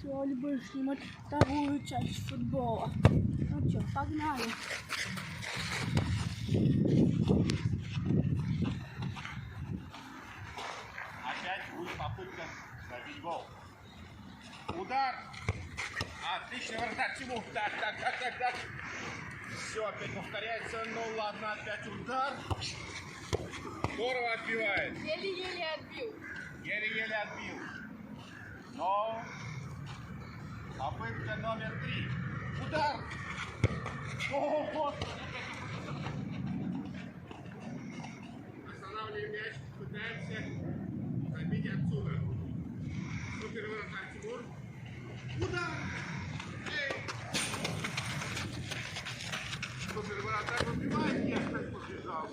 сегодня будем снимать вторую часть футбола. Ну что, погнали. Опять будет попытка забить гол. Удар. Отлично, вратарь Тимур. Так. Все, опять повторяется. Ну ладно, опять удар. Здорово отбивает. Еле-еле отбил. Еле-еле отбил. Но попытка номер 3. Удар. О, Господи. Останавливаем мяч. Пытаемся забить отсюда. Супер вратарь Тимур. Удар. Супер вратарь выбивает. Я, кстати, побежал.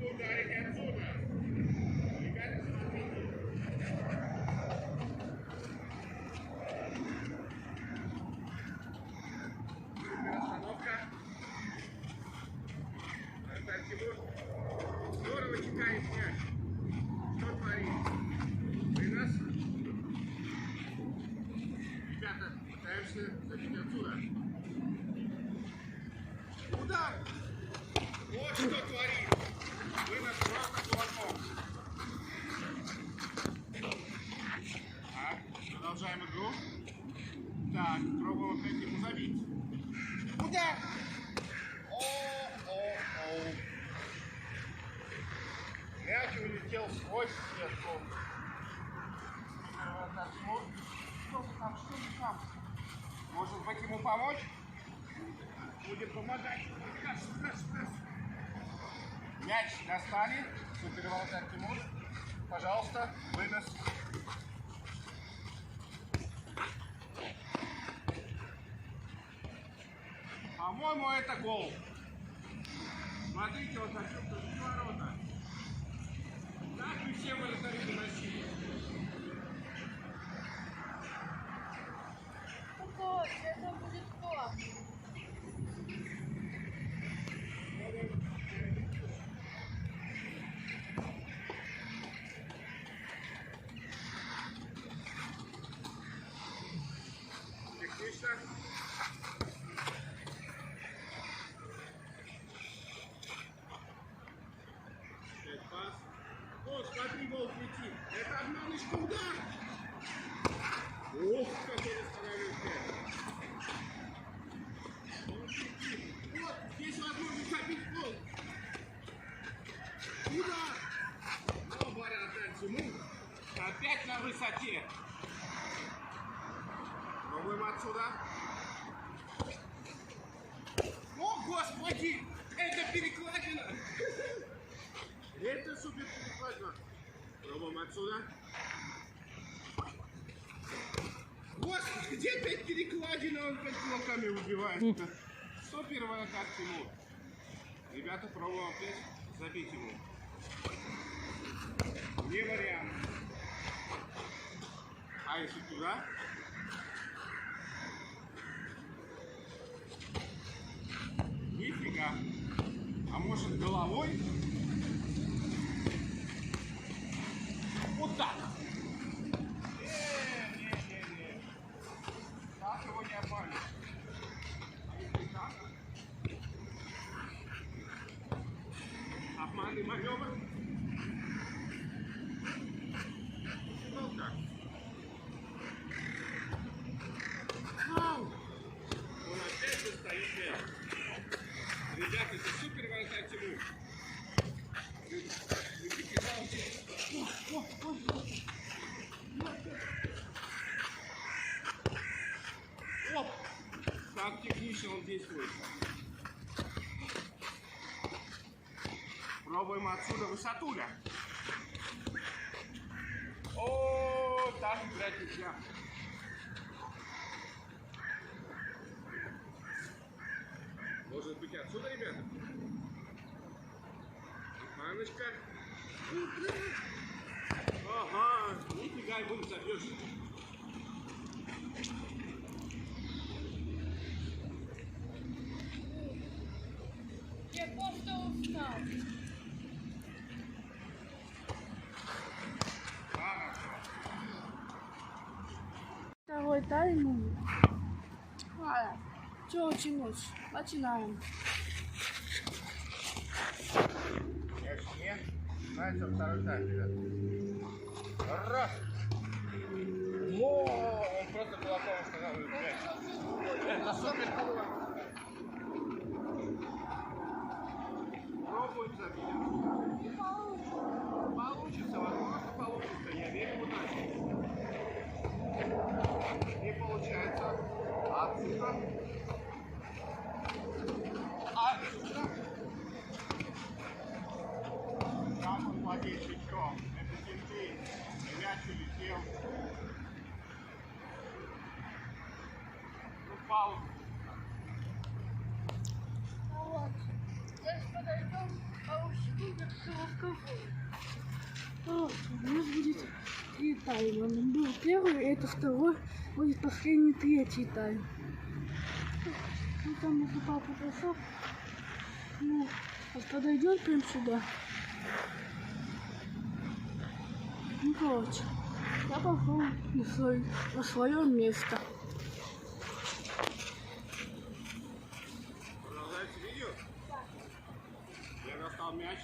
Ударить отсюда. Ребята, смотрите. Супер остановка. Вратарь Тимур. Здорово чекает мяч. Что творит? Вынос. Ребята, пытаемся забить отсюда. Удар! Вот что творит! Вынос просто кулаком. Так, продолжаем игру. Так, пробуем опять ему забить. Удар! О. Мяч улетел сквозь сетку. Что там? Может быть, ему помочь? Будет помогать. Раз. Мяч достали. Супер вратарь Тимур. Пожалуйста, вынос. По-моему, это гол. Смотрите, вот насчет ворота. Так и все вратари выносили. Это будет кто? Технично. Опять пас. О, смотри, гол летит. Это обманочка, удар. Ох, как он останавливает мяч. Вот, здесь возможность забить гол. Удар. Но вратарь Тимур опять на высоте. Пробуем отсюда. О, Господи! Это перекладина! Это супер перекладина. Пробуем отсюда. Господи, где опять перекладина? Он опять кулаками убивает. Супер вратарь Тимур. Ребята, пробуем опять забить ему. Не вариант. А если туда? Нифига. А может головой? Вот так. Не. Так его не обманешь. А если так? Обманный маневр. Ну как? Он опять достает мяч. Ребята, это супер вратарь Тимур. Оп! Как технично он действует. Пробуем отсюда высотуля. О, так играть нельзя. Может быть отсюда, ребята? Маночка. Ага, нифига ему не забьешь. Второй тайм. Ладно, чего тянуть? Начинаем. Нет, начал второй тайм, ребят. Раз. О, он просто кулаком останавливает мяч. Это супер. Пробуем забить. Получится, возможно, получится. Я верю в удачу. Не получается. Отсюда. Отсюда. Как он владеет мячом. Это кенты. Мяч улетел. Ну, пауза. Вот. Сейчас подойдем, а уж будет разговор. У нас будет 3 тайма. Был первый, это второй, будет последний, третий тайм. Ну там уже папа пошел. Ну, вот подойдет прям сюда. Ну короче, я пошел на свое место. Продолжается видео? Да. Я достал мяч.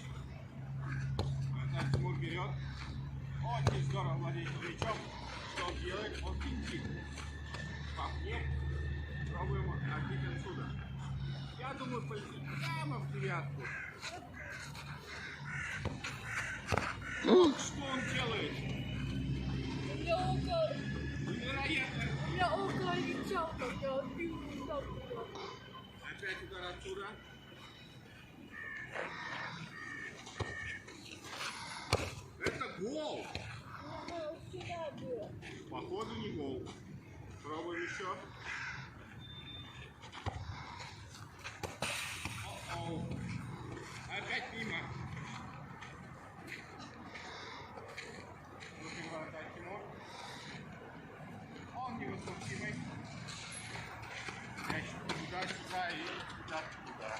Тимур берет. Очень здорово владеет мячом. Что он делает? Он финтит. По мне. Пробуем отбить отсюда. Я думаю, пойти прямо в девятку. Что он делает? Невероятно. Я около летел, когда отбил. Опять удар отсюда. Это гол. Походу не гол. Пробуем еще. О-оу. Опять мимо. Вратарь Тимур. Он невозмутимый. Мяч туда-сюда и туда-туда.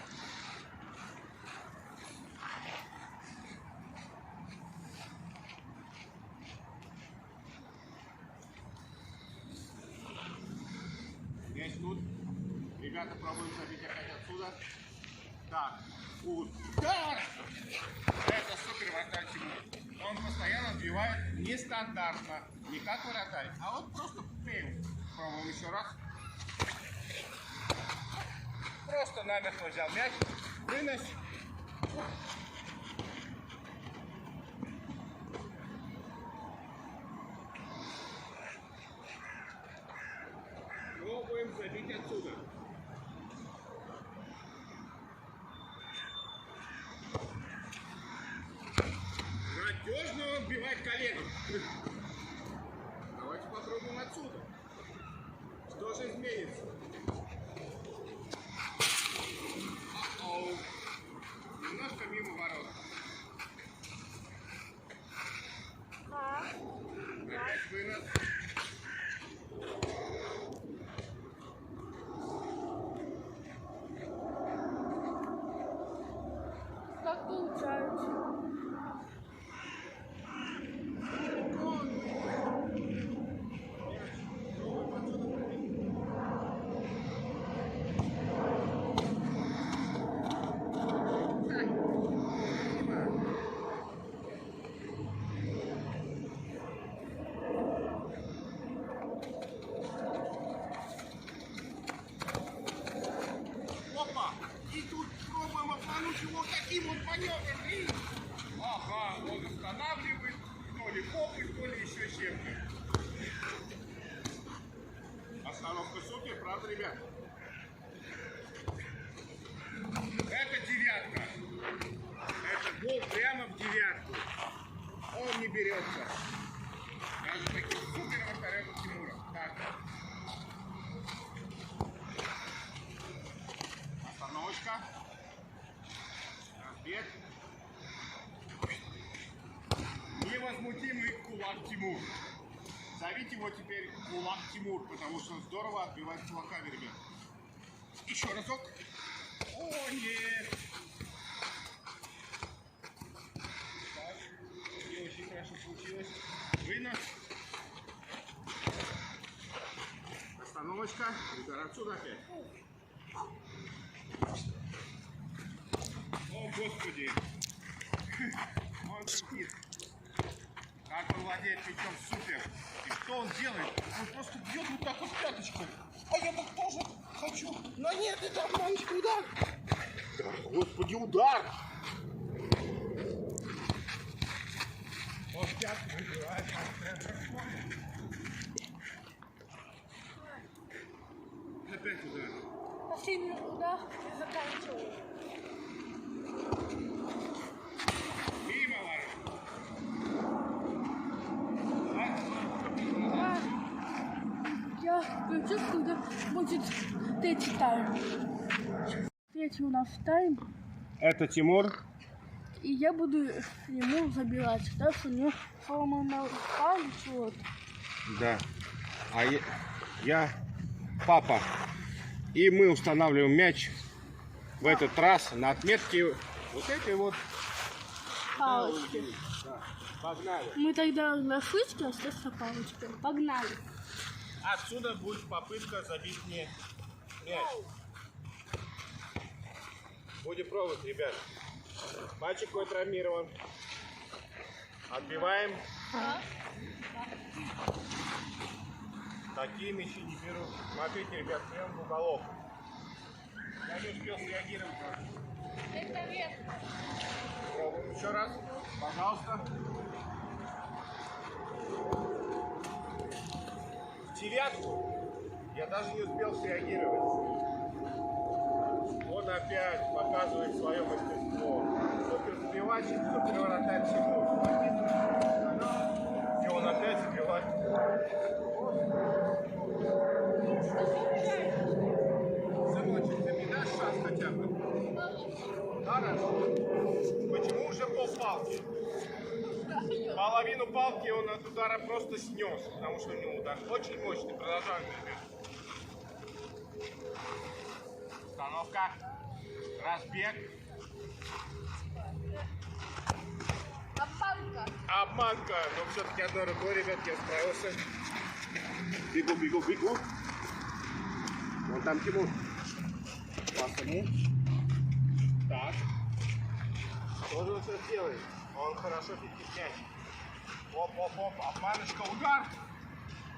Мяч тут. Ребята пробуют забить опять отсюда. Так, удар! Это супер вратарь Тимур. Он постоянно отбивает нестандартно. Не как вратарь, а вот просто фейл. Пробуем еще раз. Просто намертво взял мяч, вынос. Пробуем забить отсюда. Надежно он отбивает коленом. Давайте попробуем отсюда. Что же изменится? О-оу. Немножко мимо ворот. Опять вынос. Как получается? Опа! И тут пробуем обмануть его таким вот маневром. И... Ага, он останавливает, то ли попой, то ли еще чем-то. Остановка супер, правда, ребят? Это девятка. Это гол прямо в девятку. Он не берется. Даже таким супер вратарем Тимура. Так. Остановочка. Разбег. Невозмутимый кулак Тимур. Зовите его теперь кулак Тимур, потому что он здорово отбивает кулаками, ребят. Еще разок. О, нет. Видно? Остановочка. Удар отсюда опять. О, Господи. Он сидит. Как он владеет мячом, супер. И что он делает? Он просто бьет вот так вот пяточкой. А я так тоже хочу. Но нет, это обманочный удар. Господи, удар! Он пятку выбивает. Опять удар. Последний удар и заканчиваю. Мимо ворот. Я чувствую, когда будет третий тайм. Третий у нас тайм. Это Тимур. И я буду ему забирать. Так что у него сломана палец. Вот. Да. А я папа. И мы устанавливаем мяч в этот раз на отметке вот этой вот Палочки. Да. Погнали. Мы тогда на шишке остался палочкой. Погнали. Отсюда будет попытка забить мне мяч. Будем пробовать, ребят. Мальчик мой травмирован. Отбиваем. Такие мячи не беру. Смотрите, ребят, прям в уголок. Я не успел среагировать. Пробуем еще раз. Пожалуйста. В девятку я даже не успел среагировать. Он опять показывает свое мастерство. Супер забивачик, супер вратарь Тимур. И он опять забивает. Сыночек, ты мне дашь шанс хотя бы? Хорошо. Почему уже полпалки? Половину палки он от удара просто снес, потому что у него удар очень мощный. Продолжаем, ребят. Установка. Разбег. Обманка. Обманка. Но все-таки одной рукой, ребят, я справился. Бегу, бегу, бегу. Вон там Тимур. Пас ему. Так. Что же он сейчас делает? Он хорошо фитит мяч. Оп, оп, оп. Обманочка, удар.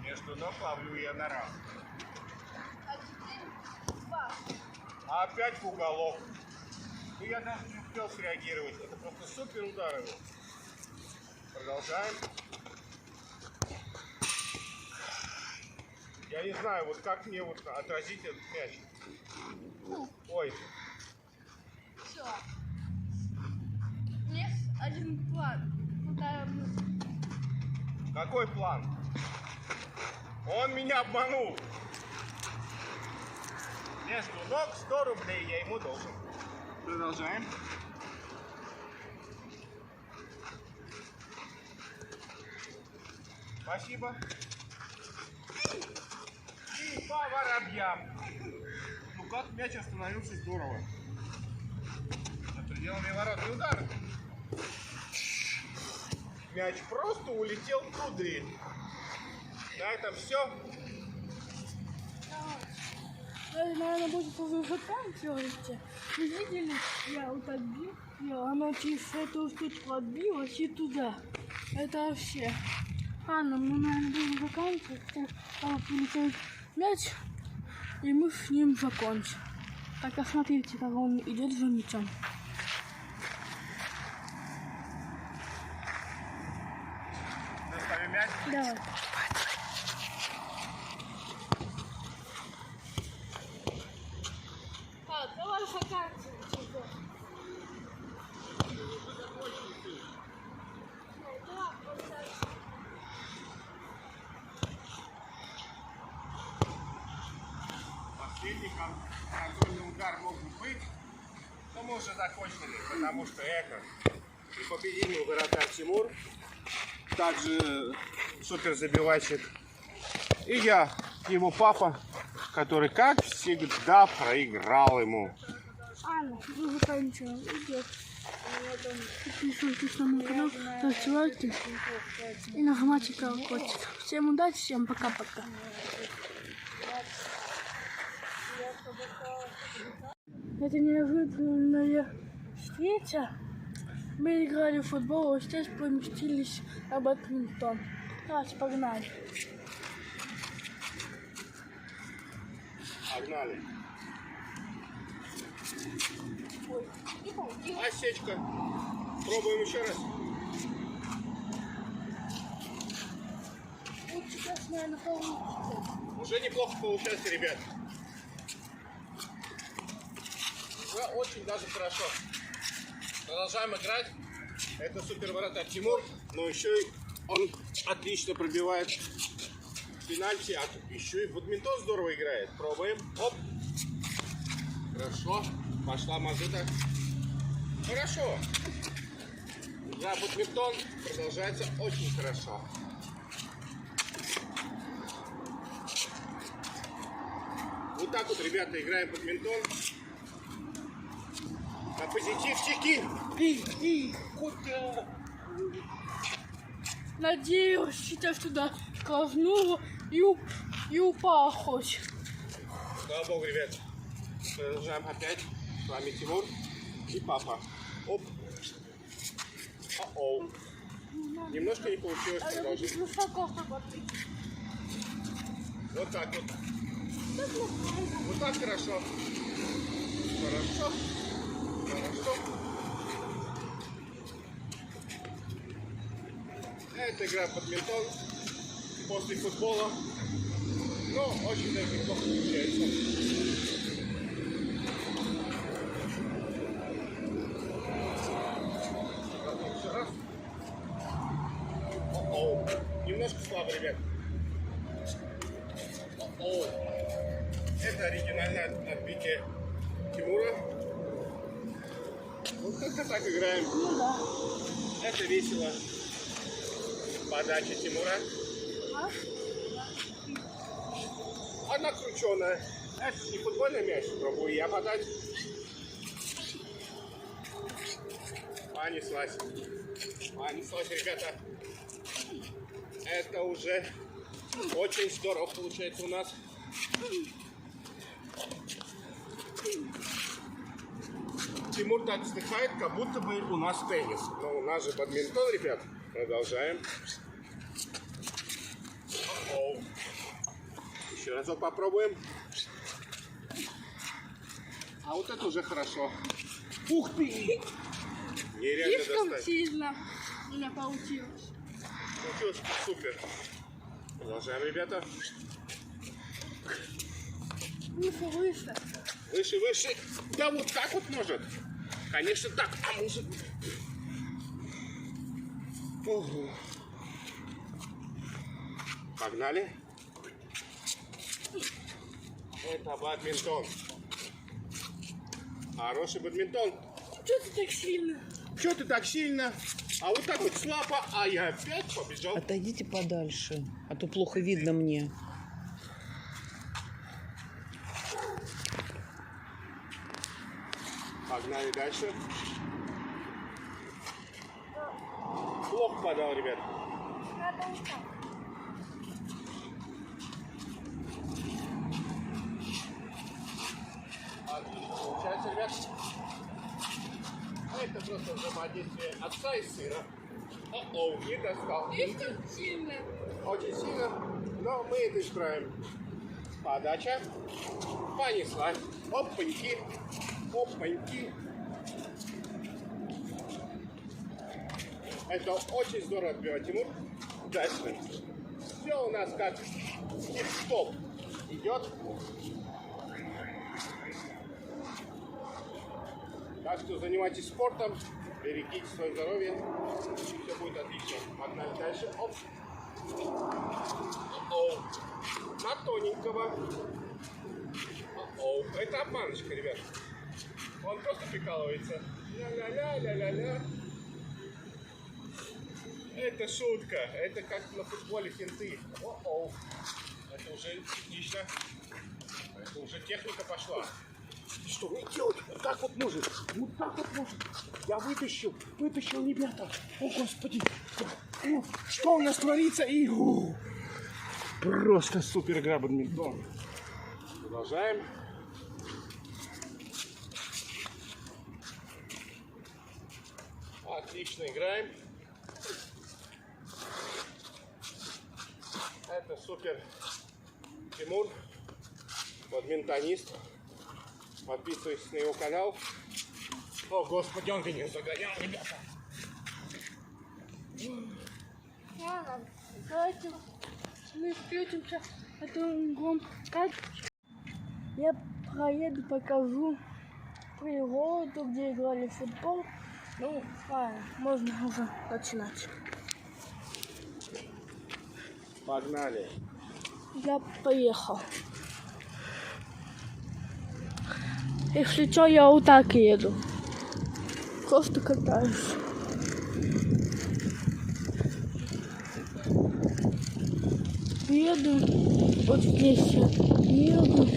Между ног ловлю я на раз. Опять в уголок. Ну, я даже не успел среагировать. Это просто супер удар его. Продолжаем. Я не знаю, вот как мне вот отразить этот мяч. Ой. Все. Есть один план. Какой план? Он меня обманул. Между ног 100 рублей я ему должен. Продолжаем. Спасибо. И по воробьям. Ну как мяч остановился здорово. За пределами ворот и удар. Мяч просто улетел в кудри. На этом все. Наверное, будет уже заканчивать. Вы видели, я вот так бил, и оно через эту штуку подбилось и туда. Это вообще. Ладно, мы, наверное, будем заканчивать. Полетел мяч, и мы с ним закончим. Так, а смотрите, как он идет за мячом. Доставим мяч. Давай. Давай заканчивать его. Последний контрольный удар мог бы быть, но мы уже закончили, потому что это и победительный вратарь Тимур, также супер забивальщик, и я, его папа, который, как всегда, проиграл ему. Анна, мы заканчиваем. Идет. Подписывайтесь на мой канал, ставьте лайки и нажимайте колокольчик. Всем удачи, всем пока-пока. Это неожиданная встреча. Мы играли в футбол, а здесь поместились на бадминтон. Давайте, погнали. Погнали. Осечка. Пробуем еще раз. Вот сейчас, наверное, получится. Уже неплохо получается, ребят. Уже очень даже хорошо. Продолжаем играть. Это супер вратарь Тимур, но еще и он отлично пробивает пенальти, а еще и в бадминтон здорово играет. Пробуем. Оп. Хорошо. Пошла мазута. Хорошо. Да, бадминтон продолжается очень хорошо. Вот так вот, ребята, играем в бадминтон. На позитивчики. Куда? Надеюсь, сейчас туда скользнула и упала хоть. Слава богу, ребят. Продолжаем опять. С вами Тимур и папа. Оп. О-оу. Немножко не получилось продолжить. Вот так вот. Вот так хорошо. Хорошо. Хорошо. Это игра в бадминтон после футбола. Но очень даже неплохо получается. О-оу. Немножко слабо, ребят. О-оу. Это оригинальное отбитие Тимура. Вот как-то так играем. Ну да. Это весело. Подача Тимура. Она крученая. Это не футбольный мяч. Пробую я подать. Понеслась. Понеслась, ребята. Это уже очень здорово получается у нас. Тимур так вздыхает, как будто бы у нас теннис. Но у нас же бадминтон, ребят. Продолжаем. О-оу. Еще разок попробуем. А вот это уже хорошо. Ух ты! Нереально Слишком достать. сильно у меня получилось. Получилось супер. Продолжаем, ребята. Выше, выше. Выше, выше. Да вот так вот может. Конечно так. А может... Ого. Погнали. Это бадминтон. Хороший бадминтон. Что ты так сильно? Че ты так сильно? А вот так вот слабо, а я опять побежал. Отойдите подальше, а то плохо видно мне. Погнали дальше. Плохо подал, ребят. Надо вот так. Отлично получается, ребят. Это просто взаимодействие отца и сына. О-оу, не достал. Слишком сильно. Очень сильно, но мы это исправим. Подача. Понеслась. Опаньки. Опаньки. Это очень здорово отбивать, Тимур. Дальше. Все у нас как тип-топ идет. Так что занимайтесь спортом, берегите свое здоровье, все будет отлично. Погнали дальше. Оп. Оу. На тоненького. Оу. Это обманочка, ребят. Он просто прикалывается. Ля-ля-ля-ля-ля-ля. Это шутка. Это как на футболе финты. О-оу. Это уже технично. Это уже техника пошла. Что мне делать? Вот так вот может. Вот так вот может. Я вытащил, ребята. О, Господи. Что у нас творится? И просто супер игра бадминтон. Продолжаем. Отлично играем. Это супер Тимур, бадминтонист. Подписывайтесь на его канал. О, Господи, он меня загонял, ребята. Ладно, давайте мы включимся в эту игру. Я проеду, покажу природу, где играли в футбол. Ну, ладно, можно уже начинать. Погнали. Я поехал. Если что, я вот так еду. Просто катаюсь. Еду. Вот здесь я еду.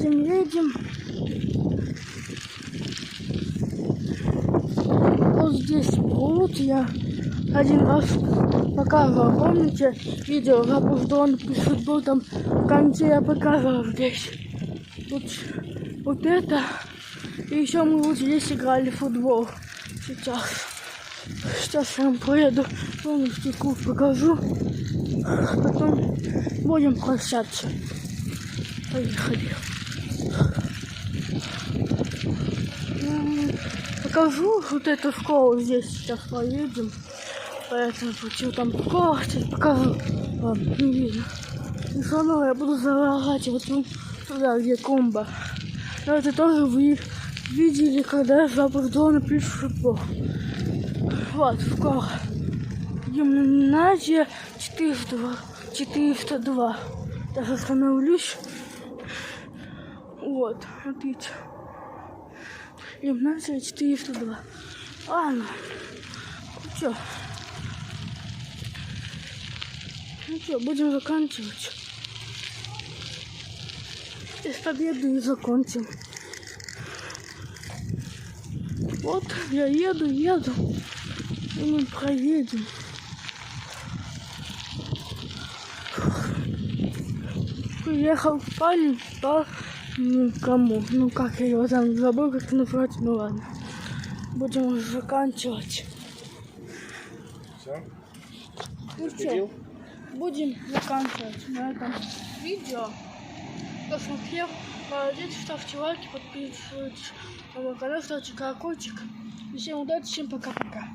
Едем. Вот здесь пруд. Я один раз показывал, помните, видео запужден футбол, там в конце я показывал здесь. Вот это. И еще мы вот здесь играли в футбол. Сейчас я вам поеду, полностью клуб покажу. Потом будем прощаться. Поехали. Покажу вот эту школу, здесь сейчас поедем. Поэтому почему там школа, сейчас покажу. Ладно, не видно. И снова я буду заворачивать туда, где комбо. Но это тоже вы видели, когда я запустил на футбол. Вот, школа. Гимназия 402. Сейчас остановлюсь. Вот, смотрите. Гимназия 402. Ладно. Ну что, будем заканчивать. И с победой закончим. Вот, я еду. И мы проедем. Приехал парень по кому? Ну как я его там забыл, как назвать, ну ладно. Будем уже заканчивать. Все? Ну что, будем заканчивать на этом видео. Кто смотрел, молодец, ставьте лайки, подписывайтесь на мой канал, ставьте колокольчик. И всем удачи, всем пока-пока.